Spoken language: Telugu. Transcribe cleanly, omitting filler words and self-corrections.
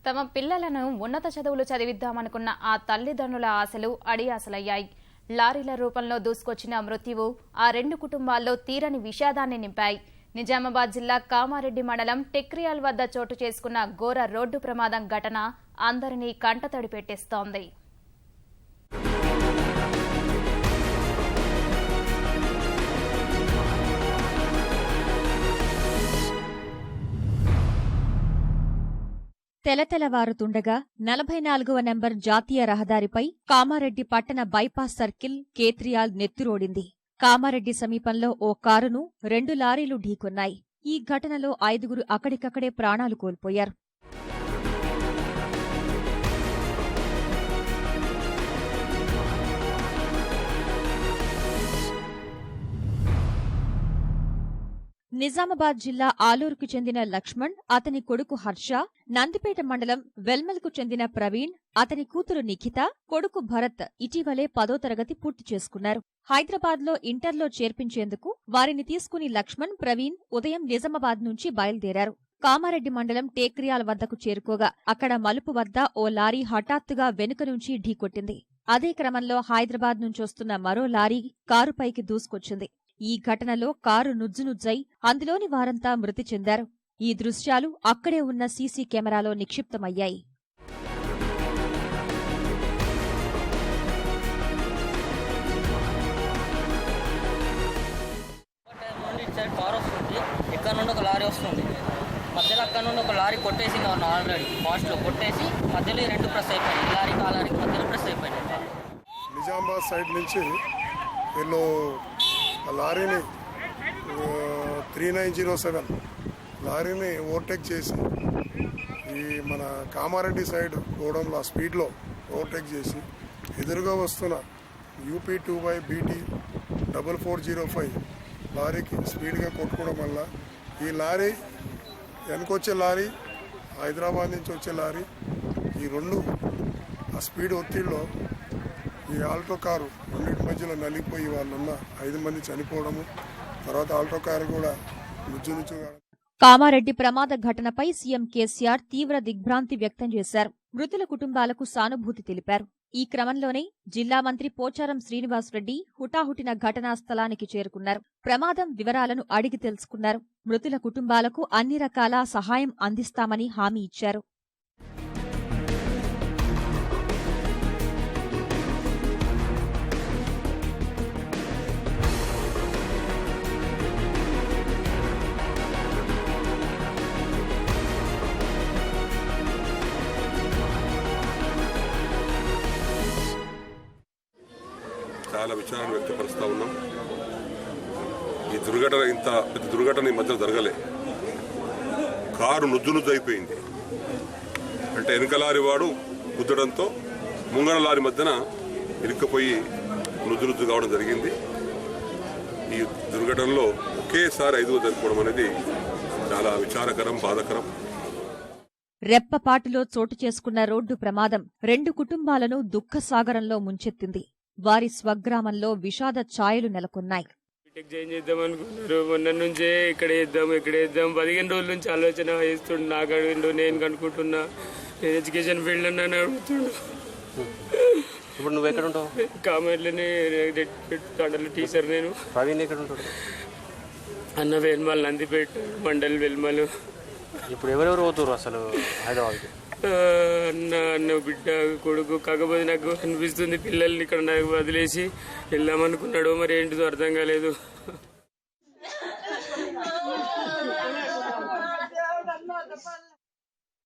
తమ పిల్లలను ఉన్నత చదువులు చదివిద్దామనుకున్న ఆ తల్లిదండ్రుల ఆశలు అడియాసలయ్యాయి. లారీల రూపంలో దూసుకొచ్చిన మృత్యువు ఆ రెండు కుటుంబాల్లో తీరని విషాదాన్ని నింపాయి. నిజామాబాద్ జిల్లా కామారెడ్డి మండలం టెక్రియాల్ వద్ద చోటు చేసుకున్న ఘోర రోడ్డు ప్రమాదం ఘటన అందరినీ కంటతడి పెట్టేస్తోంది. తెలతెలవారుతుండగా 44వ నెంబర్ జాతీయ రహదారిపై కామారెడ్డి పట్టణ బైపాస్ సర్కిల్ కేత్రియాల్ నెత్తురోడింది. కామారెడ్డి సమీపంలో ఓ కారును 2 లారీలు ఢీకొన్నాయి. ఈ ఘటనలో 5గురు అక్కడికక్కడే ప్రాణాలు కోల్పోయారు. నిజామాబాద్ జిల్లా ఆలూరుకు చెందిన లక్ష్మణ్, అతని కొడుకు హర్ష, నందిపేట మండలం వెల్మల్కు చెందిన ప్రవీణ్, అతని కూతురు నిఖిత, కొడుకు భరత్ ఇటీవలే 10వ తరగతి పూర్తి చేసుకున్నారు. హైదరాబాద్లో ఇంటర్లో చేర్పించేందుకు వారిని తీసుకుని లక్ష్మణ్, ప్రవీణ్ ఉదయం నిజామాబాద్ నుంచి బయలుదేరారు. కామారెడ్డి మండలం టేక్రియాల్ వద్దకు చేరుకోగా అక్కడ మలుపు వద్ద ఓ లారీ హఠాత్తుగా వెనుక నుంచి ఢీకొట్టింది. అదే క్రమంలో హైదరాబాద్ నుంచొస్తున్న మరో లారీ కారుపైకి దూసుకొచ్చింది. ఈ ఘటనలో కారు నుజ్జునుజ్జై అందులోని వారంతా మృతి చెందారు. ఈ దృశ్యాలు అక్కడే ఉన్న సీసీ కెమెరాలో నిక్షిప్తమయ్యాయి. ఇక్కడ నుండి ఒక లారీ వస్తుంది, మధ్యలో అక్కడ నుండి ఒక లారీ కొట్టేసి ఆల్రెడీ ఫాస్ట్లో కొట్టేసి మధ్యలో 2 ప్రెస్ అయిపోయింది. లారీకి ఆ లారీకి మధ్యలో ప్రెస్ అయిపోయింది. నిజామాబాద్ సైడ్ నుంచి వీళ్ళు లారీని 3907 లారీని ఓవర్టేక్ చేసి ఈ మన కామారెడ్డి సైడ్ గోడంలో స్పీడ్లో ఓవర్టేక్ చేసి ఎదురుగా వస్తున్న UP 2BT 4405 లారీకి స్పీడ్గా కొట్టుకోవడం వల్ల ఈ లారీ వెనకొచ్చే లారీ, హైదరాబాద్ నుంచి వచ్చే లారీ, ఈ రెండు ఆ స్పీడ్ ఒత్తిడిలో ఈ ఆల్టో కారు రెండింటి మధ్యలో నలిగిపోయి వాళ్ళున్న 5 మంది చనిపోవడము, తర్వాత ఆల్టో కారు కూడా నుజ్జునుజ్జుగా. కామారెడ్డి ప్రమాద ఘటనపై సీఎం కేసీఆర్ తీవ్ర దిగ్భ్రాంతి వ్యక్తం చేశారు. మృతుల కుటుంబాలకు సానుభూతి తెలిపారు. ఈ క్రమంలోనే జిల్లా మంత్రి పోచారం శ్రీనివాసరెడ్డి హుటాహుటిన ఘటనా స్థలానికి చేరుకున్నారు. ప్రమాదం వివరాలను అడిగి తెలుసుకున్నారు. మృతుల కుటుంబాలకు అన్ని రకాల సహాయం అందిస్తామని హామీ ఇచ్చారు. చాలా విచారాన్ని వ్యక్తపరుస్తూ ఉన్నాం. ఈ దుర్ఘటన ఇంత పెద్ద దుర్ఘటన ఈ మధ్యలో జరగలే. కారు నుజ్జు అయిపోయింది. అంటే వెనుక లారీ వాడు గుద్దడంతో ముంగళ లారీ మధ్యన ఇరుక్కుపోయి నుజ్జు కావడం జరిగింది. ఈ దుర్ఘటనలో ఒకేసారి 5 చనిపోవడం అనేది చాలా విచారకరం, బాధాకరం. రెప్పపాటులో చోటు చేసుకున్న రోడ్డు ప్రమాదం 2 కుటుంబాలను దుఃఖసాగరంలో ముంచెత్తింది. వారి స్వగ్రామంలో విషాద ఛాయలు నెలకొన్నాయి. జాయిన్ చేద్దాం అనుకున్నారు. మొన్న నుంచే ఇక్కడ వేద్దాం 15 రోజుల నుంచి ఆలోచన వేస్తుండు. నాకు అడిగిండు, నేను కనుక్కుంటున్నా. నేను ఎడ్యుకేషన్ ఫీల్డ్ అని అడుగుతుండు. ఇప్పుడు నువ్వు ఎక్కడ ఉంటావు? కామారెడ్డిలోనే తండలు టీచర్ నేను. ప్రవీణ్ ఎక్కడ ఉంటాడు? అన్న వెల్మల్, నందిపేట మండల్ వెల్మలు. ఇప్పుడు ఎవరెవరు పోతున్నారు అసలు హైదరాబాద్కి? అన్న బిడ్డ, కొడుకు. కాకపోతే నాకు అనిపిస్తుంది పిల్లల్ని ఇక్కడ నాకు వదిలేసి వెళ్దామనుకున్నాడు. మరి ఏంటిదో అర్థం కాలేదు.